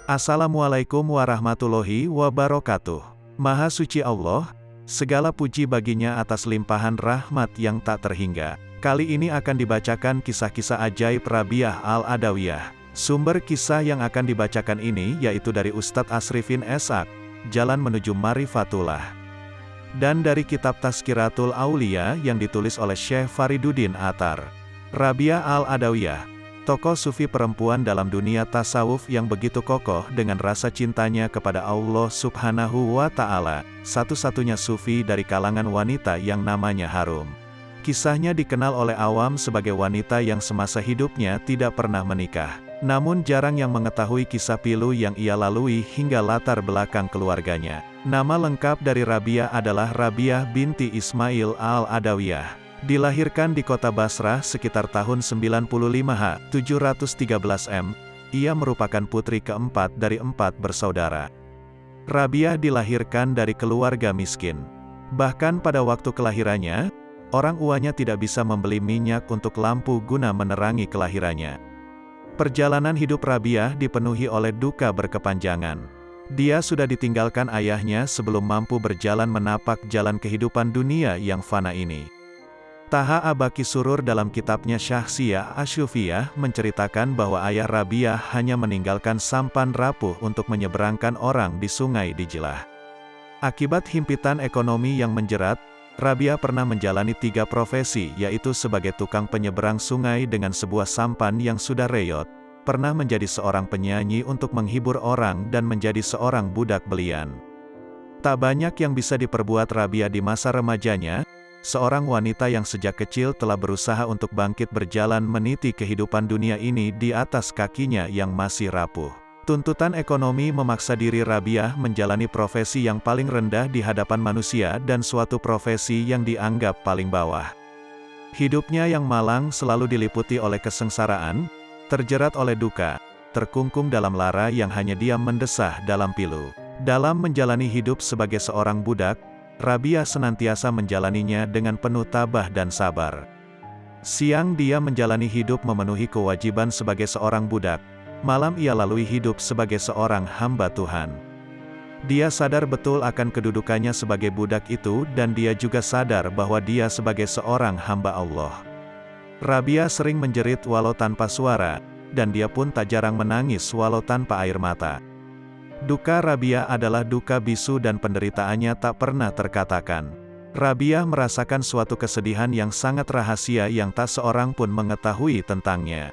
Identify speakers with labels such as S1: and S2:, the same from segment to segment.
S1: Assalamualaikum warahmatullahi wabarakatuh. Maha suci Allah, segala puji baginya atas limpahan rahmat yang tak terhingga. Kali ini akan dibacakan kisah-kisah ajaib Rabiah Al-Adawiyah. Sumber kisah yang akan dibacakan ini yaitu dari Ustadz Asrifin Eshak, Jalan Menuju Marifatullah. Dan dari kitab Tazkiratul Aulia yang ditulis oleh Syekh Fariduddin Attar. Rabiah Al-Adawiyah, tokoh sufi perempuan dalam dunia tasawuf yang begitu kokoh dengan rasa cintanya kepada Allah Subhanahu wa Ta'ala, satu-satunya sufi dari kalangan wanita yang namanya harum. Kisahnya dikenal oleh awam sebagai wanita yang semasa hidupnya tidak pernah menikah. Namun jarang yang mengetahui kisah pilu yang ia lalui hingga latar belakang keluarganya. Nama lengkap dari Rabiah adalah Rabiah binti Ismail Al-Adawiyah. Dilahirkan di kota Basrah sekitar tahun 95 713 M, ia merupakan putri keempat dari 4 bersaudara. Rabiah dilahirkan dari keluarga miskin. Bahkan pada waktu kelahirannya, orang tuanya tidak bisa membeli minyak untuk lampu guna menerangi kelahirannya. Perjalanan hidup Rabiah dipenuhi oleh duka berkepanjangan. Dia sudah ditinggalkan ayahnya sebelum mampu berjalan menapak jalan kehidupan dunia yang fana ini. Taha Abaki Surur dalam kitabnya Syahsiyah Asyufiyah menceritakan bahwa ayah Rabiah hanya meninggalkan sampan rapuh untuk menyeberangkan orang di sungai Dijlah. Akibat himpitan ekonomi yang menjerat, Rabiah pernah menjalani 3 profesi, yaitu sebagai tukang penyeberang sungai dengan sebuah sampan yang sudah reyot, pernah menjadi seorang penyanyi untuk menghibur orang dan menjadi seorang budak belian. Tak banyak yang bisa diperbuat Rabiah di masa remajanya. Seorang wanita yang sejak kecil telah berusaha untuk bangkit berjalan meniti kehidupan dunia ini di atas kakinya yang masih rapuh. Tuntutan ekonomi memaksa diri Rabiah menjalani profesi yang paling rendah di hadapan manusia dan suatu profesi yang dianggap paling bawah. Hidupnya yang malang selalu diliputi oleh kesengsaraan, terjerat oleh duka, terkungkung dalam lara yang hanya diam mendesah dalam pilu. Dalam menjalani hidup sebagai seorang budak, Rabiah senantiasa menjalaninya dengan penuh tabah dan sabar. Siang dia menjalani hidup memenuhi kewajiban sebagai seorang budak, malam ia lalui hidup sebagai seorang hamba Tuhan. Dia sadar betul akan kedudukannya sebagai budak itu dan dia juga sadar bahwa dia sebagai seorang hamba Allah. Rabiah sering menjerit walau tanpa suara, dan dia pun tak jarang menangis walau tanpa air mata. Duka Rabiah adalah duka bisu dan penderitaannya tak pernah terkatakan. Rabiah merasakan suatu kesedihan yang sangat rahasia yang tak seorang pun mengetahui tentangnya.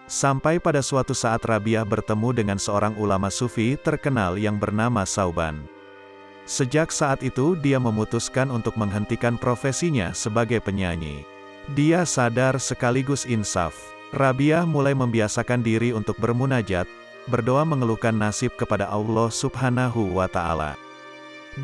S1: Sampai pada suatu saat Rabiah bertemu dengan seorang ulama sufi terkenal yang bernama Sauban. Sejak saat itu dia memutuskan untuk menghentikan profesinya sebagai penyanyi. Dia sadar sekaligus insaf. Rabiah mulai membiasakan diri untuk bermunajat, berdoa mengeluhkan nasib kepada Allah Subhanahu wa Ta'ala.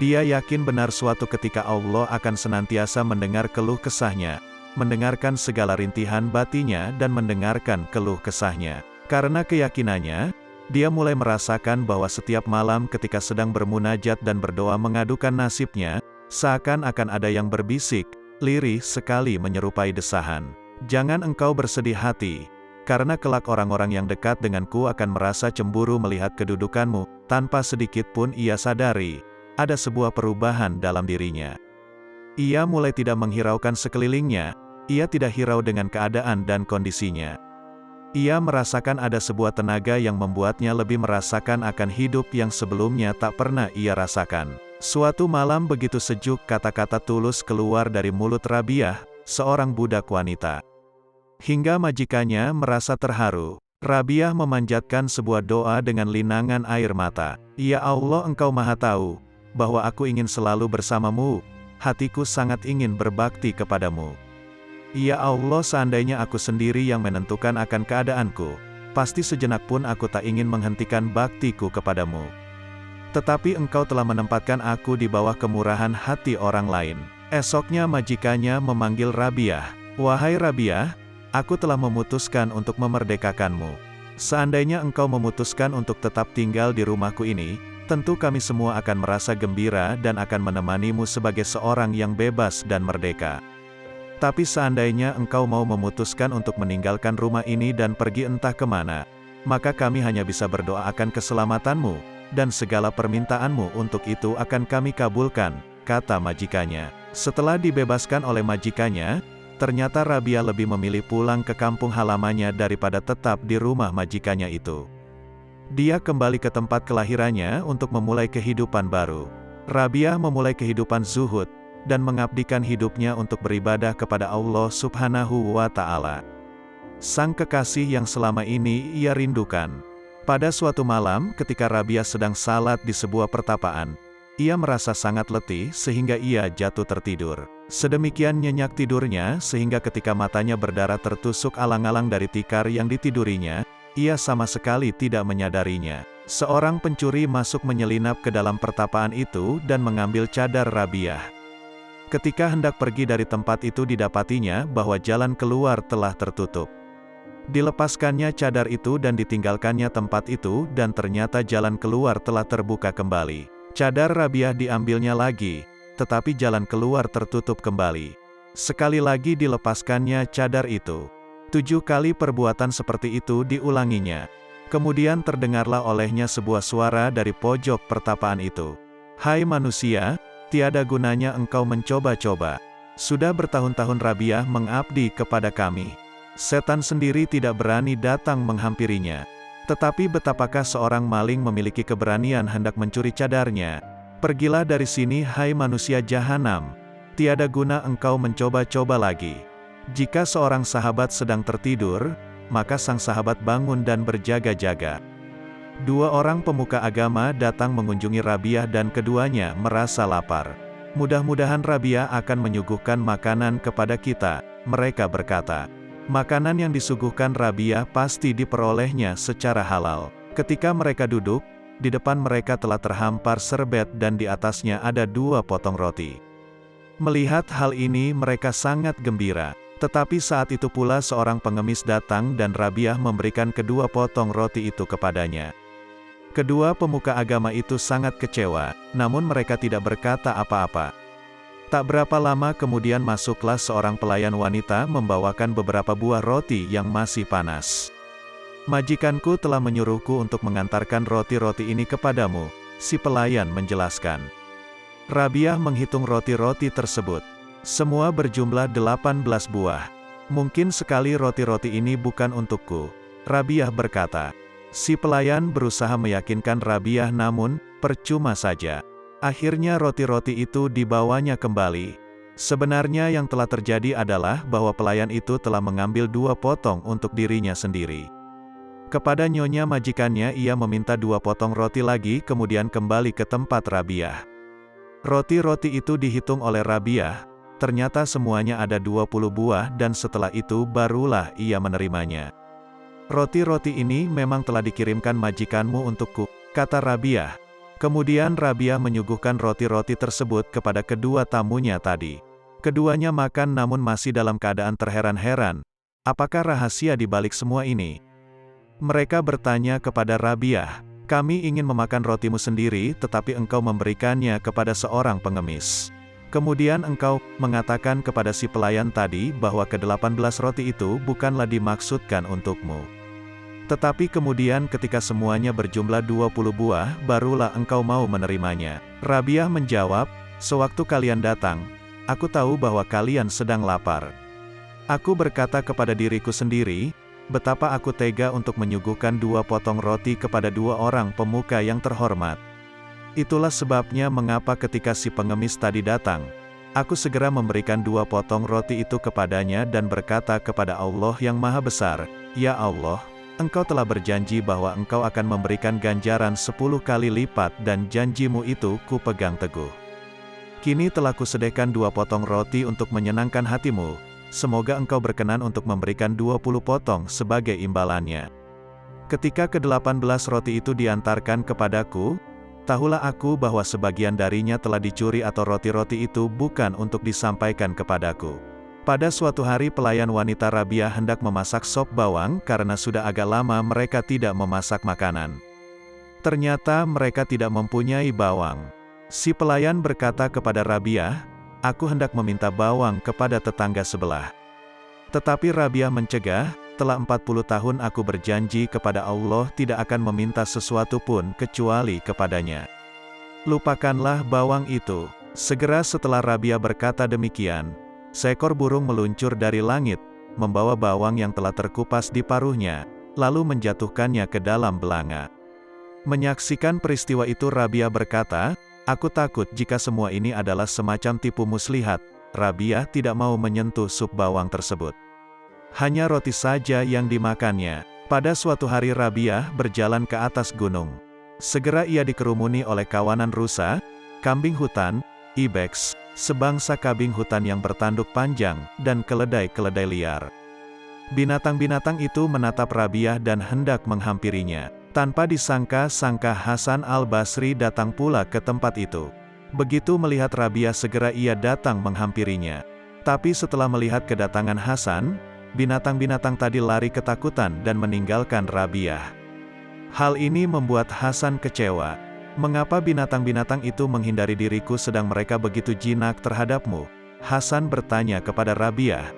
S1: Dia yakin benar suatu ketika Allah akan senantiasa mendengar keluh kesahnya, mendengarkan segala rintihan batinnya dan mendengarkan keluh kesahnya. Karena keyakinannya, dia mulai merasakan bahwa setiap malam ketika sedang bermunajat dan berdoa mengadukan nasibnya, seakan-akan ada yang berbisik, lirih sekali menyerupai desahan. Jangan engkau bersedih hati, karena kelak orang-orang yang dekat denganku akan merasa cemburu melihat kedudukanmu. Tanpa sedikit pun ia sadari, ada sebuah perubahan dalam dirinya. Ia mulai tidak menghiraukan sekelilingnya, ia tidak hirau dengan keadaan dan kondisinya. Ia merasakan ada sebuah tenaga yang membuatnya lebih merasakan akan hidup yang sebelumnya tak pernah ia rasakan. Suatu malam begitu sejuk kata-kata tulus keluar dari mulut Rabiah, seorang budak wanita. Hingga majikannya merasa terharu, Rabiah memanjatkan sebuah doa dengan linangan air mata. Ya Allah, Engkau Maha Tahu, bahwa aku ingin selalu bersamamu, hatiku sangat ingin berbakti kepadamu. Ya Allah, seandainya aku sendiri yang menentukan akan keadaanku, pasti sejenak pun aku tak ingin menghentikan baktiku kepadamu. Tetapi Engkau telah menempatkan aku di bawah kemurahan hati orang lain. Esoknya majikannya memanggil Rabiah. Wahai Rabiah, aku telah memutuskan untuk memerdekakanmu. Seandainya engkau memutuskan untuk tetap tinggal di rumahku ini, tentu kami semua akan merasa gembira dan akan menemanimu sebagai seorang yang bebas dan merdeka. Tapi seandainya engkau mau memutuskan untuk meninggalkan rumah ini dan pergi entah kemana, maka kami hanya bisa berdoa akan keselamatanmu, dan segala permintaanmu untuk itu akan kami kabulkan, kata majikannya. Setelah dibebaskan oleh majikannya, ternyata Rabiah lebih memilih pulang ke kampung halamannya daripada tetap di rumah majikannya itu. Dia kembali ke tempat kelahirannya untuk memulai kehidupan baru. Rabiah memulai kehidupan zuhud, dan mengabdikan hidupnya untuk beribadah kepada Allah Subhanahu wa Ta'ala, Sang Kekasih yang selama ini ia rindukan. Pada suatu malam, ketika Rabiah sedang salat di sebuah pertapaan, ia merasa sangat letih sehingga ia jatuh tertidur. Sedemikian nyenyak tidurnya sehingga ketika matanya berdarah tertusuk alang-alang dari tikar yang ditidurinya, ia sama sekali tidak menyadarinya. Seorang pencuri masuk menyelinap ke dalam pertapaan itu dan mengambil cadar Rabiah. Ketika hendak pergi dari tempat itu didapatinya bahwa jalan keluar telah tertutup. Dilepaskannya cadar itu dan ditinggalkannya tempat itu dan ternyata jalan keluar telah terbuka kembali. Cadar Rabiah diambilnya lagi, tetapi jalan keluar tertutup kembali. Sekali lagi dilepaskannya cadar itu. 7 kali perbuatan seperti itu diulanginya. Kemudian terdengarlah olehnya sebuah suara dari pojok pertapaan itu. Hai manusia, tiada gunanya engkau mencoba-coba. Sudah bertahun-tahun Rabiah mengabdi kepada kami. Setan sendiri tidak berani datang menghampirinya. Tetapi betapakah seorang maling memiliki keberanian hendak mencuri cadarnya? Pergilah dari sini hai manusia jahanam. Tiada guna engkau mencoba-coba lagi. Jika seorang sahabat sedang tertidur, maka sang sahabat bangun dan berjaga-jaga. 2 orang pemuka agama datang mengunjungi Rabiah dan keduanya merasa lapar. Mudah-mudahan Rabiah akan menyuguhkan makanan kepada kita, mereka berkata. Makanan yang disuguhkan Rabiah pasti diperolehnya secara halal. Ketika mereka duduk, di depan mereka telah terhampar serbet dan di atasnya ada 2 potong roti. Melihat hal ini mereka sangat gembira. Tetapi saat itu pula seorang pengemis datang dan Rabiah memberikan kedua potong roti itu kepadanya. Kedua pemuka agama itu sangat kecewa, namun mereka tidak berkata apa-apa. Tak berapa lama kemudian masuklah seorang pelayan wanita membawakan beberapa buah roti yang masih panas. Majikanku telah menyuruhku untuk mengantarkan roti-roti ini kepadamu, si pelayan menjelaskan. Rabiah menghitung roti-roti tersebut. Semua berjumlah 18 buah. Mungkin sekali roti-roti ini bukan untukku, Rabiah berkata. Si pelayan berusaha meyakinkan Rabiah namun, percuma saja. Akhirnya roti-roti itu dibawanya kembali. Sebenarnya yang telah terjadi adalah bahwa pelayan itu telah mengambil 2 potong untuk dirinya sendiri. Kepada nyonya majikannya ia meminta 2 potong roti lagi kemudian kembali ke tempat Rabiah. Roti-roti itu dihitung oleh Rabiah, ternyata semuanya ada 20 buah dan setelah itu barulah ia menerimanya. Roti-roti ini memang telah dikirimkan majikanmu untukku, kata Rabiah. Kemudian Rabiah menyuguhkan roti-roti tersebut kepada kedua tamunya tadi. Keduanya makan namun masih dalam keadaan terheran-heran. Apakah rahasia di balik semua ini? Mereka bertanya kepada Rabiah, kami ingin memakan rotimu sendiri tetapi engkau memberikannya kepada seorang pengemis. Kemudian engkau mengatakan kepada si pelayan tadi bahwa ke-18 roti itu bukanlah dimaksudkan untukmu. Tetapi kemudian ketika semuanya berjumlah 20 buah, barulah engkau mau menerimanya. Rabiah menjawab, sewaktu kalian datang, aku tahu bahwa kalian sedang lapar. Aku berkata kepada diriku sendiri, betapa aku tega untuk menyuguhkan 2 potong roti kepada 2 orang pemuka yang terhormat. Itulah sebabnya mengapa ketika si pengemis tadi datang, aku segera memberikan 2 potong roti itu kepadanya dan berkata kepada Allah yang Maha Besar, Ya Allah, Engkau telah berjanji bahwa Engkau akan memberikan ganjaran 10 kali lipat dan janjimu itu ku pegang teguh. Kini telah kusedekahkan 2 potong roti untuk menyenangkan hatimu, semoga Engkau berkenan untuk memberikan 20 potong sebagai imbalannya. Ketika ke-18 roti itu diantarkan kepadaku, tahulah aku bahwa sebagian darinya telah dicuri atau roti-roti itu bukan untuk disampaikan kepadaku. Pada suatu hari pelayan wanita Rabiah hendak memasak sop bawang karena sudah agak lama mereka tidak memasak makanan. Ternyata mereka tidak mempunyai bawang. Si pelayan berkata kepada Rabiah, aku hendak meminta bawang kepada tetangga sebelah. Tetapi Rabiah mencegah, setelah 40 tahun aku berjanji kepada Allah tidak akan meminta sesuatu pun kecuali kepadanya. Lupakanlah bawang itu. Segera setelah Rabiah berkata demikian, seekor burung meluncur dari langit, membawa bawang yang telah terkupas di paruhnya, lalu menjatuhkannya ke dalam belanga. Menyaksikan peristiwa itu Rabiah berkata, aku takut jika semua ini adalah semacam tipu muslihat. Rabiah tidak mau menyentuh sup bawang tersebut. Hanya roti saja yang dimakannya. Pada suatu hari Rabiah berjalan ke atas gunung. Segera ia dikerumuni oleh kawanan rusa, kambing hutan, ibex, sebangsa kambing hutan yang bertanduk panjang, dan keledai-keledai liar. Binatang-binatang itu menatap Rabiah dan hendak menghampirinya. Tanpa disangka-sangka Hasan al-Basri datang pula ke tempat itu. Begitu melihat Rabiah segera ia datang menghampirinya. Tapi setelah melihat kedatangan Hasan, binatang-binatang tadi lari ketakutan dan meninggalkan Rabiah. Hal ini membuat Hasan kecewa. Mengapa binatang-binatang itu menghindari diriku sedang mereka begitu jinak terhadapmu? Hasan bertanya kepada Rabiah.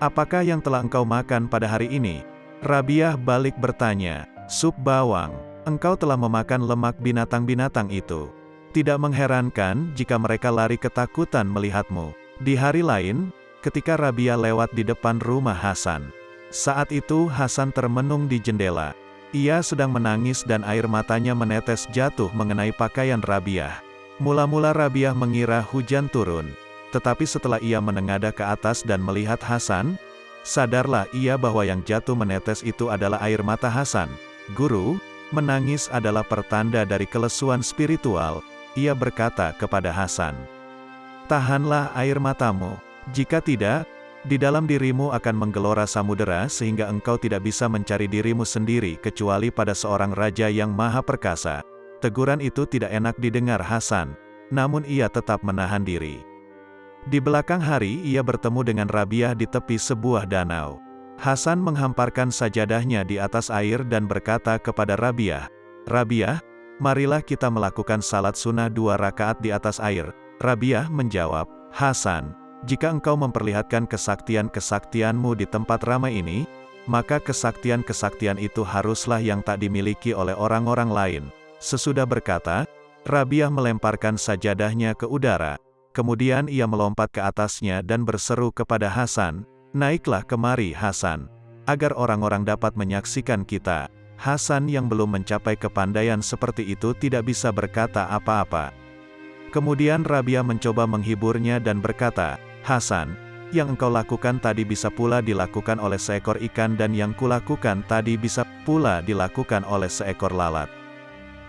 S1: Apakah yang telah engkau makan pada hari ini? Rabiah balik bertanya, sup bawang. Engkau telah memakan lemak binatang-binatang itu. Tidak mengherankan jika mereka lari ketakutan melihatmu. Di hari lain, ketika Rabiah lewat di depan rumah Hasan. Saat itu Hasan termenung di jendela. Ia sedang menangis dan air matanya menetes jatuh mengenai pakaian Rabiah. Mula-mula Rabiah mengira hujan turun. Tetapi setelah ia menengadah ke atas dan melihat Hasan, sadarlah ia bahwa yang jatuh menetes itu adalah air mata Hasan. Guru, menangis adalah pertanda dari kelesuan spiritual. Ia berkata kepada Hasan, tahanlah air matamu. Jika tidak, di dalam dirimu akan menggelora samudera sehingga engkau tidak bisa mencari dirimu sendiri kecuali pada seorang raja yang maha perkasa. Teguran itu tidak enak didengar Hasan, namun ia tetap menahan diri. Di belakang hari ia bertemu dengan Rabiah di tepi sebuah danau. Hasan menghamparkan sajadahnya di atas air dan berkata kepada Rabiah, Rabiah, marilah kita melakukan salat sunnah 2 rakaat di atas air. Rabiah menjawab, Hasan, jika engkau memperlihatkan kesaktian-kesaktianmu di tempat ramai ini, maka kesaktian-kesaktian itu haruslah yang tak dimiliki oleh orang-orang lain. Sesudah berkata, Rabiah melemparkan sajadahnya ke udara. Kemudian ia melompat ke atasnya dan berseru kepada Hasan, naiklah kemari Hasan, agar orang-orang dapat menyaksikan kita. Hasan yang belum mencapai kepandaian seperti itu tidak bisa berkata apa-apa. Kemudian Rabiah mencoba menghiburnya dan berkata, Hasan, yang engkau lakukan tadi bisa pula dilakukan oleh seekor ikan dan yang kulakukan tadi bisa pula dilakukan oleh seekor lalat.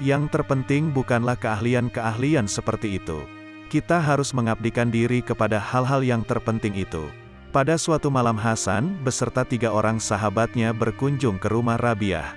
S1: Yang terpenting bukanlah keahlian-keahlian seperti itu. Kita harus mengabdikan diri kepada hal-hal yang terpenting itu. Pada suatu malam Hasan beserta 3 orang sahabatnya berkunjung ke rumah Rabiah.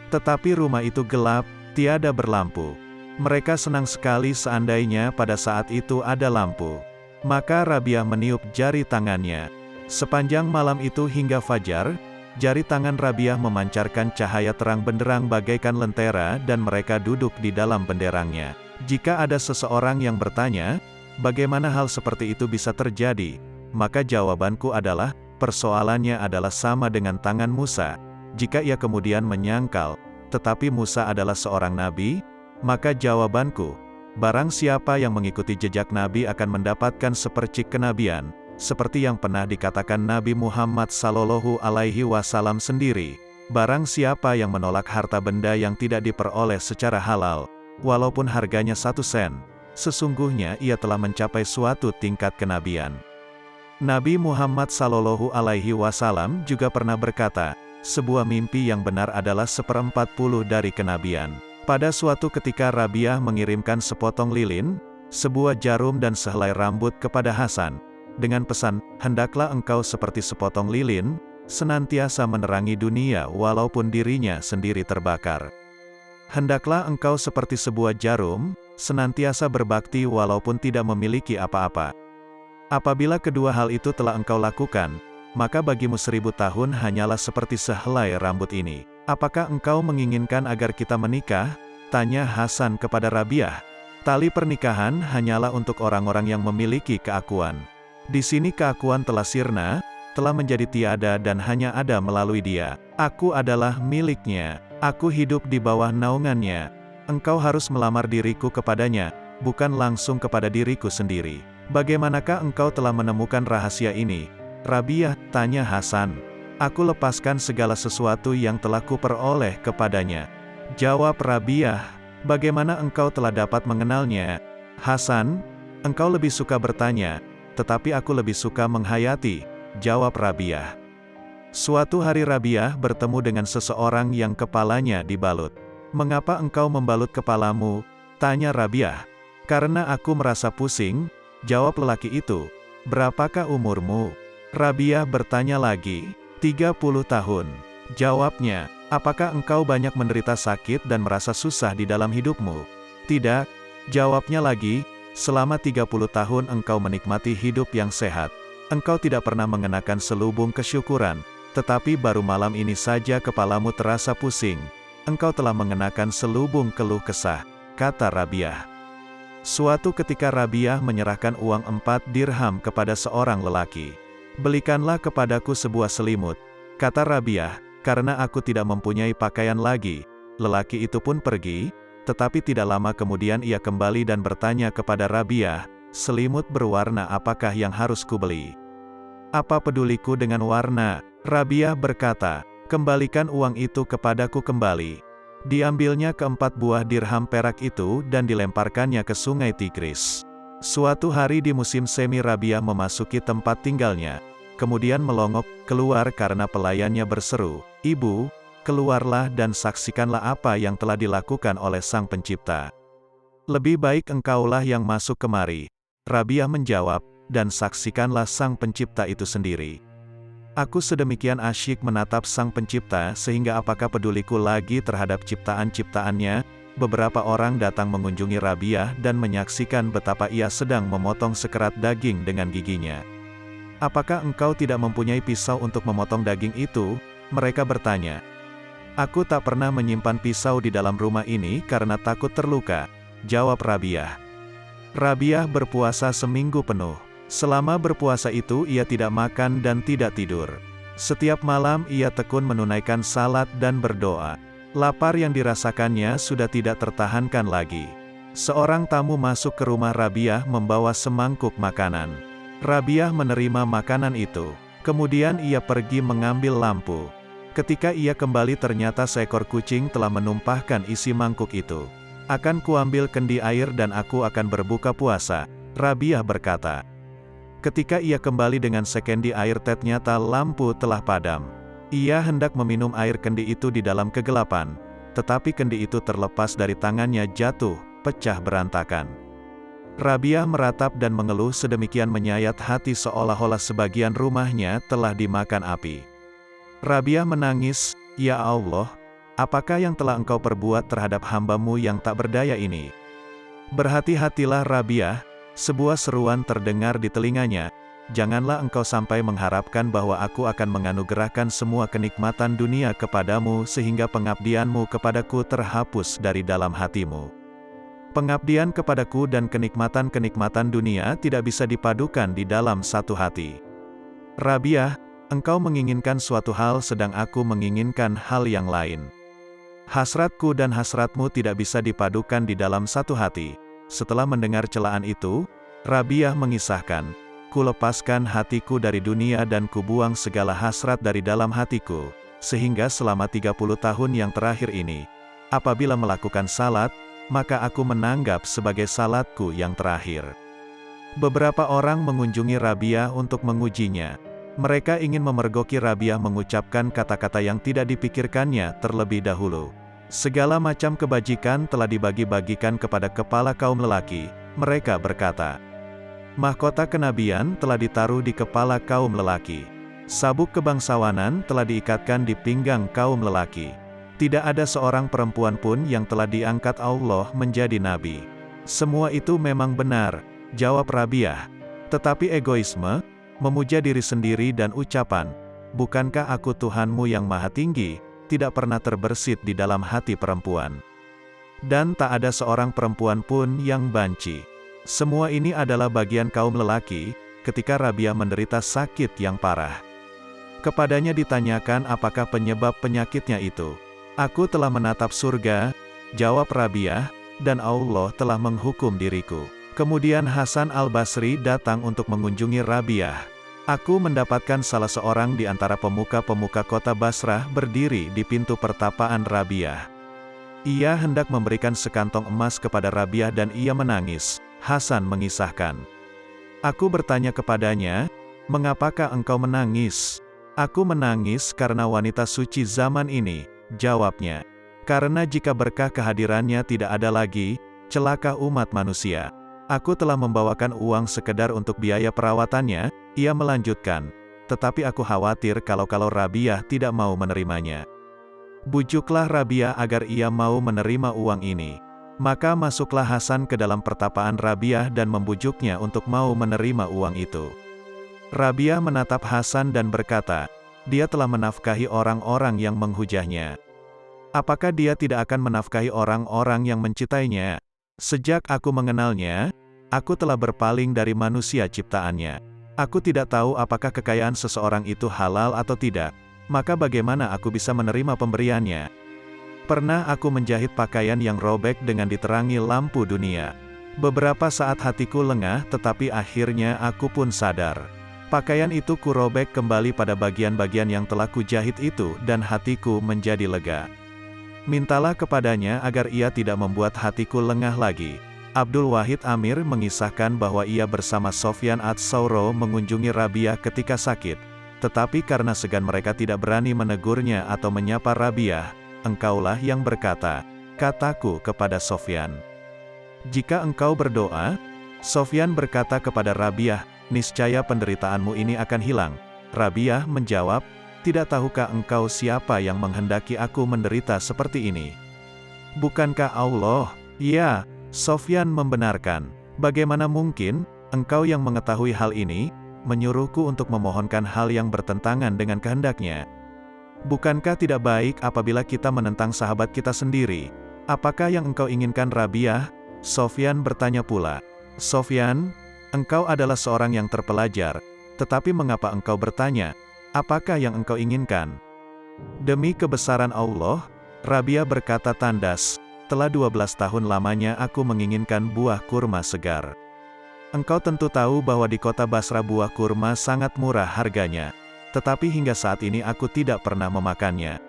S1: Tetapi rumah itu gelap, tiada berlampu. Mereka senang sekali seandainya pada saat itu ada lampu. Maka Rabiah meniup jari tangannya. Sepanjang malam itu hingga fajar, jari tangan Rabiah memancarkan cahaya terang benderang bagaikan lentera dan mereka duduk di dalam benderangnya. Jika ada seseorang yang bertanya, bagaimana hal seperti itu bisa terjadi? Maka jawabanku adalah, persoalannya adalah sama dengan tangan Musa. Jika ia kemudian menyangkal, tetapi Musa adalah seorang nabi, maka jawabanku, barang siapa yang mengikuti jejak nabi akan mendapatkan sepercik kenabian, seperti yang pernah dikatakan Nabi Muhammad Sallallahu Alaihi Wasallam sendiri. Barang siapa yang menolak harta benda yang tidak diperoleh secara halal, walaupun harganya 1 sen, sesungguhnya ia telah mencapai suatu tingkat kenabian. Nabi Muhammad Sallallahu Alaihi Wasallam juga pernah berkata, sebuah mimpi yang benar adalah 1/40 dari kenabian. Pada suatu ketika Rabiah mengirimkan sepotong lilin, sebuah jarum dan sehelai rambut kepada Hasan, dengan pesan, hendaklah engkau seperti sepotong lilin, senantiasa menerangi dunia walaupun dirinya sendiri terbakar. Hendaklah engkau seperti sebuah jarum, senantiasa berbakti walaupun tidak memiliki apa-apa. Apabila kedua hal itu telah engkau lakukan, maka bagimu 1000 tahun hanyalah seperti sehelai rambut ini. Apakah engkau menginginkan agar kita menikah? Tanya Hasan kepada Rabiah. Tali pernikahan hanyalah untuk orang-orang yang memiliki keakuan. Di sini keakuan telah sirna, telah menjadi tiada dan hanya ada melalui Dia. Aku adalah miliknya. Aku hidup di bawah naungannya. Engkau harus melamar diriku kepadanya, bukan langsung kepada diriku sendiri. Bagaimanakah engkau telah menemukan rahasia ini? Rabiah, tanya Hasan. Aku lepaskan segala sesuatu yang telah kuperoleh kepadanya. Jawab Rabiah, bagaimana engkau telah dapat mengenalnya? Hasan, engkau lebih suka bertanya, tetapi aku lebih suka menghayati, jawab Rabiah. Suatu hari Rabiah bertemu dengan seseorang yang kepalanya dibalut. Mengapa engkau membalut kepalamu? Tanya Rabiah. Karena aku merasa pusing, jawab lelaki itu. Berapakah umurmu? Rabiah bertanya lagi. 30 tahun. Jawabnya, apakah engkau banyak menderita sakit dan merasa susah di dalam hidupmu? Tidak. Jawabnya lagi, selama 30 tahun engkau menikmati hidup yang sehat. Engkau tidak pernah mengenakan selubung kesyukuran, tetapi baru malam ini saja kepalamu terasa pusing. Engkau telah mengenakan selubung keluh kesah, kata Rabiah. Suatu ketika Rabiah menyerahkan uang 4 dirham kepada seorang lelaki. Belikanlah kepadaku sebuah selimut, kata Rabiah, karena aku tidak mempunyai pakaian lagi. Lelaki itu pun pergi, tetapi tidak lama kemudian ia kembali dan bertanya kepada Rabiah, selimut berwarna apakah yang harus kubeli? Apa peduliku dengan warna? Rabiah berkata, kembalikan uang itu kepadaku kembali. Diambilnya ke-4 buah dirham perak itu dan dilemparkannya ke sungai Tigris. Suatu hari di musim semi Rabiah memasuki tempat tinggalnya. Kemudian melongok keluar karena pelayannya berseru, "Ibu, keluarlah dan saksikanlah apa yang telah dilakukan oleh Sang Pencipta. Lebih baik engkaulah yang masuk kemari." Rabiah menjawab, "Dan saksikanlah Sang Pencipta itu sendiri. Aku sedemikian asyik menatap Sang Pencipta sehingga apakah peduliku lagi terhadap ciptaan-ciptaannya?" Beberapa orang datang mengunjungi Rabiah dan menyaksikan betapa ia sedang memotong sekerat daging dengan giginya. "Apakah engkau tidak mempunyai pisau untuk memotong daging itu?" mereka bertanya. "Aku tak pernah menyimpan pisau di dalam rumah ini karena takut terluka," jawab Rabiah. Rabiah berpuasa seminggu penuh. Selama berpuasa itu ia tidak makan dan tidak tidur. Setiap malam ia tekun menunaikan salat dan berdoa. Lapar yang dirasakannya sudah tidak tertahankan lagi. Seorang tamu masuk ke rumah Rabiah membawa semangkuk makanan. Rabiah menerima makanan itu. Kemudian ia pergi mengambil lampu. Ketika ia kembali ternyata seekor kucing telah menumpahkan isi mangkuk itu. "Akan kuambil kendi air dan aku akan berbuka puasa," Rabiah berkata. Ketika ia kembali dengan sekendi air ternyata lampu telah padam. Ia hendak meminum air kendi itu di dalam kegelapan, tetapi kendi itu terlepas dari tangannya jatuh, pecah berantakan. Rabiah meratap dan mengeluh sedemikian menyayat hati seolah-olah sebagian rumahnya telah dimakan api. Rabiah menangis, "Ya Allah, apakah yang telah engkau perbuat terhadap hamba-Mu yang tak berdaya ini?" "Berhati-hatilah Rabiah," sebuah seruan terdengar di telinganya, "janganlah engkau sampai mengharapkan bahwa aku akan menganugerahkan semua kenikmatan dunia kepadamu sehingga pengabdianmu kepadaku terhapus dari dalam hatimu. Pengabdian kepadaku dan kenikmatan-kenikmatan dunia tidak bisa dipadukan di dalam satu hati. Rabiah, engkau menginginkan suatu hal sedang aku menginginkan hal yang lain. Hasratku dan hasratmu tidak bisa dipadukan di dalam satu hati." Setelah mendengar celaan itu, Rabiah mengisahkan, "Kulepaskan hatiku dari dunia dan kubuang segala hasrat dari dalam hatiku, sehingga selama 30 tahun yang terakhir ini, apabila melakukan salat, maka aku menanggap sebagai salatku yang terakhir." Beberapa orang mengunjungi Rabiah untuk mengujinya. Mereka ingin memergoki Rabiah mengucapkan kata-kata yang tidak dipikirkannya terlebih dahulu. Segala macam kebajikan telah dibagi-bagikan kepada kepala kaum lelaki, mereka berkata. Mahkota kenabian telah ditaruh di kepala kaum lelaki. Sabuk kebangsawanan telah diikatkan di pinggang kaum lelaki. Tidak ada seorang perempuan pun yang telah diangkat Allah menjadi nabi. "Semua itu memang benar," jawab Rabiah. "Tetapi egoisme, memuja diri sendiri dan ucapan, 'Bukankah aku Tuhanmu yang maha tinggi?' tidak pernah terbersit di dalam hati perempuan. Dan tak ada seorang perempuan pun yang banci." Semua ini adalah bagian kaum lelaki, ketika Rabiah menderita sakit yang parah. Kepadanya ditanyakan apakah penyebab penyakitnya itu. Aku telah menatap surga, jawab Rabiah, dan Allah telah menghukum diriku. Kemudian Hasan al-Basri datang untuk mengunjungi Rabiah. Aku mendapatkan salah seorang di antara pemuka-pemuka kota Basrah berdiri di pintu pertapaan Rabiah. Ia hendak memberikan sekantong emas kepada Rabiah dan ia menangis. Hasan mengisahkan. Aku bertanya kepadanya, "Mengapakah engkau menangis?" "Aku menangis karena wanita suci zaman ini," jawabnya. "Karena jika berkah kehadirannya tidak ada lagi, celaka umat manusia. Aku telah membawakan uang sekedar untuk biaya perawatannya," ia melanjutkan. "Tetapi aku khawatir kalau Rabiah tidak mau menerimanya. Bujuklah Rabiah agar ia mau menerima uang ini." Maka masuklah Hasan ke dalam pertapaan Rabiah dan membujuknya untuk mau menerima uang itu. Rabiah menatap Hasan dan berkata, "Dia telah menafkahi orang-orang yang menghujahnya. Apakah dia tidak akan menafkahi orang-orang yang mencintainya? Sejak aku mengenalnya, aku telah berpaling dari manusia ciptaannya. Aku tidak tahu apakah kekayaan seseorang itu halal atau tidak, maka bagaimana aku bisa menerima pemberiannya? Pernah aku menjahit pakaian yang robek dengan diterangi lampu dunia. Beberapa saat hatiku lengah tetapi akhirnya aku pun sadar. Pakaian itu kurobek kembali pada bagian-bagian yang telah kujahit itu dan hatiku menjadi lega. Mintalah kepadanya agar ia tidak membuat hatiku lengah lagi." Abdul Wahid Amir mengisahkan bahwa ia bersama Sofyan Ats-Tsauri mengunjungi Rabiah ketika sakit. Tetapi karena segan mereka tidak berani menegurnya atau menyapa Rabiah, engkaulah yang berkata, kataku kepada Sofyan. Jika engkau berdoa, Sofyan berkata kepada Rabiah, niscaya penderitaanmu ini akan hilang. Rabiah menjawab, tidak tahukah engkau siapa yang menghendaki aku menderita seperti ini? Bukankah Allah? Ya, Sofyan membenarkan. Bagaimana mungkin, engkau yang mengetahui hal ini, menyuruhku untuk memohonkan hal yang bertentangan dengan kehendaknya? Bukankah tidak baik apabila kita menentang sahabat kita sendiri? Apakah yang engkau inginkan Rabiah? Sofyan bertanya pula. Sofyan, engkau adalah seorang yang terpelajar, tetapi mengapa engkau bertanya, apakah yang engkau inginkan? Demi kebesaran Allah, Rabiah berkata tandas, telah 12 tahun lamanya aku menginginkan buah kurma segar. Engkau tentu tahu bahwa di kota Basra buah kurma sangat murah harganya. Tetapi hingga saat ini aku tidak pernah memakannya.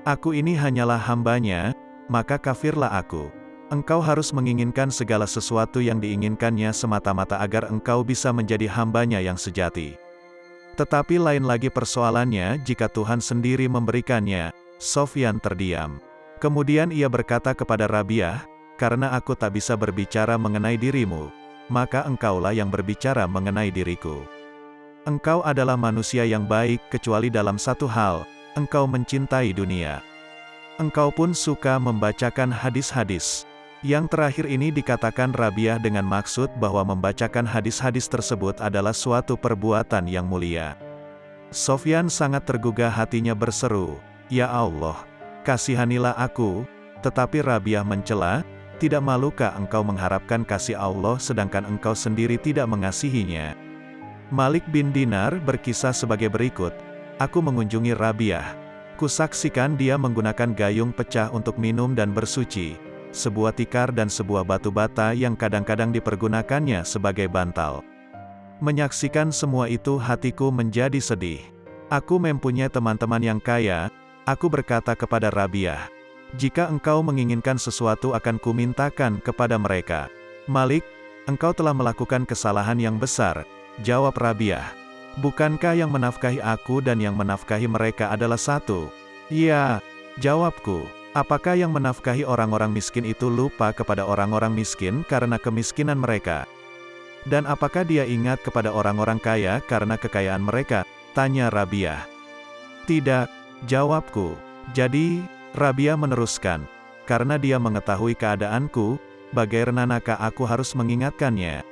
S1: Aku ini hanyalah hambanya, maka kafirlah aku. Engkau harus menginginkan segala sesuatu yang diinginkannya semata-mata agar engkau bisa menjadi hambanya yang sejati. Tetapi lain lagi persoalannya jika Tuhan sendiri memberikannya. Sofyan terdiam. Kemudian ia berkata kepada Rabiah, karena aku tak bisa berbicara mengenai dirimu, maka engkaulah yang berbicara mengenai diriku. Engkau adalah manusia yang baik kecuali dalam satu hal, engkau mencintai dunia. Engkau pun suka membacakan hadis-hadis. Yang terakhir ini dikatakan Rabiah dengan maksud bahwa membacakan hadis-hadis tersebut adalah suatu perbuatan yang mulia. Sofyan sangat tergugah hatinya berseru, "Ya Allah, kasihanilah aku." Tetapi Rabiah mencela, "Tidak malukah engkau mengharapkan kasih Allah sedangkan engkau sendiri tidak mengasihinya?" Malik bin Dinar berkisah sebagai berikut, aku mengunjungi Rabiah. Kusaksikan dia menggunakan gayung pecah untuk minum dan bersuci, sebuah tikar dan sebuah batu bata yang kadang-kadang dipergunakannya sebagai bantal. Menyaksikan semua itu hatiku menjadi sedih. Aku mempunyai teman-teman yang kaya, aku berkata kepada Rabiah, jika engkau menginginkan sesuatu akan kumintakan kepada mereka. Malik, engkau telah melakukan kesalahan yang besar. Jawab Rabiah, bukankah yang menafkahi aku dan yang menafkahi mereka adalah satu? Ya, jawabku, apakah yang menafkahi orang-orang miskin itu lupa kepada orang-orang miskin karena kemiskinan mereka? Dan apakah dia ingat kepada orang-orang kaya karena kekayaan mereka? Tanya Rabiah. Tidak, jawabku. Jadi, Rabiah meneruskan, karena dia mengetahui keadaanku, bagaimanakah aku harus mengingatkannya?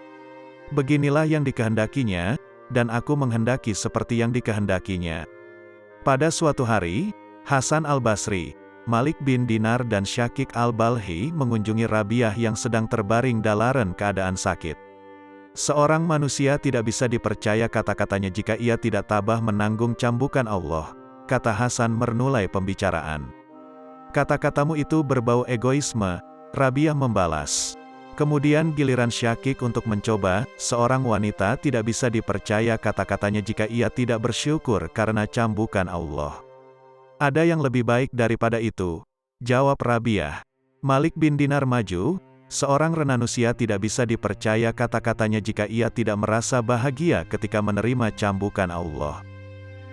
S1: Beginilah yang dikehendakinya, dan aku menghendaki seperti yang dikehendakinya. Pada suatu hari, Hasan al-Basri, Malik bin Dinar dan Syakik al-Balhi mengunjungi Rabiah yang sedang terbaring dalam keadaan sakit. Seorang manusia tidak bisa dipercaya kata-katanya jika ia tidak tabah menanggung cambukan Allah, kata Hasan mernulai pembicaraan. Kata-katamu itu berbau egoisme, Rabiah membalas. Kemudian giliran Syakik untuk mencoba, seorang wanita tidak bisa dipercaya kata-katanya jika ia tidak bersyukur karena cambukan Allah. Ada yang lebih baik daripada itu, jawab Rabiah. Malik bin Dinar maju, seorang renanusia tidak bisa dipercaya kata-katanya jika ia tidak merasa bahagia ketika menerima cambukan Allah.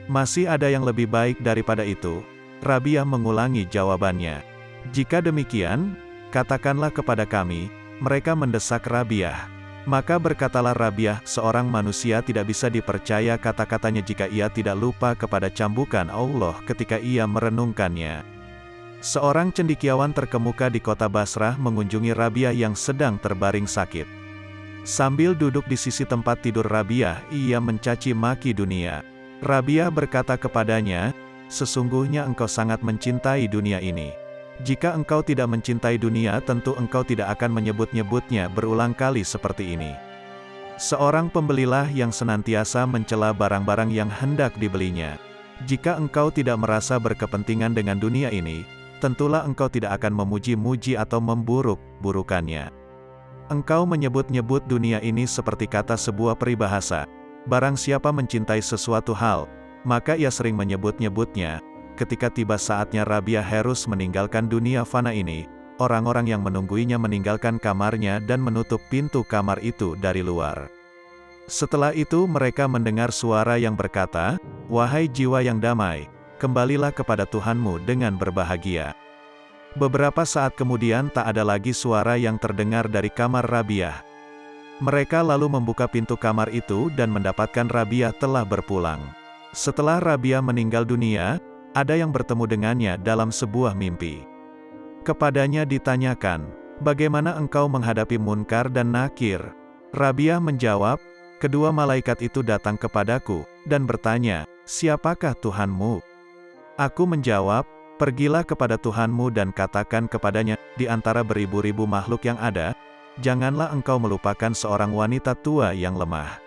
S1: Masih ada yang lebih baik daripada itu, Rabiah mengulangi jawabannya. Jika demikian, katakanlah kepada kami. Mereka mendesak Rabiah. Maka berkatalah Rabiah, seorang manusia tidak bisa dipercaya kata-katanya jika ia tidak lupa kepada cambukan Allah ketika ia merenungkannya. Seorang cendekiawan terkemuka di kota Basrah mengunjungi Rabiah yang sedang terbaring sakit. Sambil duduk di sisi tempat tidur Rabiah, ia mencaci maki dunia. Rabiah berkata kepadanya, "Sesungguhnya engkau sangat mencintai dunia ini. Jika engkau tidak mencintai dunia, tentu engkau tidak akan menyebut-nyebutnya berulang kali seperti ini. Seorang pembelilah yang senantiasa mencela barang-barang yang hendak dibelinya. Jika engkau tidak merasa berkepentingan dengan dunia ini, tentulah engkau tidak akan memuji-muji atau memburuk-burukannya. Engkau menyebut-nyebut dunia ini seperti kata sebuah peribahasa. Barang siapa mencintai sesuatu hal, maka ia sering menyebut-nyebutnya." Ketika tiba saatnya Rabiah harus meninggalkan dunia fana ini, orang-orang yang menungguinya meninggalkan kamarnya dan menutup pintu kamar itu dari luar. Setelah itu mereka mendengar suara yang berkata, "Wahai jiwa yang damai, kembalilah kepada Tuhanmu dengan berbahagia." Beberapa saat kemudian tak ada lagi suara yang terdengar dari kamar Rabiah. Mereka lalu membuka pintu kamar itu dan mendapatkan Rabiah telah berpulang. Setelah Rabiah meninggal dunia, ada yang bertemu dengannya dalam sebuah mimpi. Kepadanya ditanyakan, "Bagaimana engkau menghadapi Munkar dan Nakir?" Rabiah menjawab, "Kedua malaikat itu datang kepadaku, dan bertanya, 'Siapakah Tuhanmu?' Aku menjawab, 'Pergilah kepada Tuhanmu dan katakan kepadanya, di antara beribu-ribu makhluk yang ada, janganlah engkau melupakan seorang wanita tua yang lemah.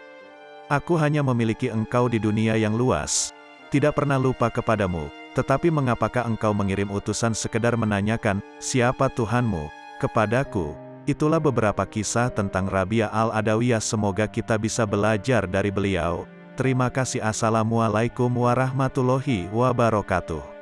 S1: Aku hanya memiliki engkau di dunia yang luas. Tidak pernah lupa kepadamu, tetapi mengapakah engkau mengirim utusan sekedar menanyakan, 'Siapa Tuhanmu?' kepadaku?" Itulah beberapa kisah tentang Rabiah al-Adawiyah. Semoga kita bisa belajar dari beliau. Terima kasih. Assalamualaikum warahmatullahi wabarakatuh.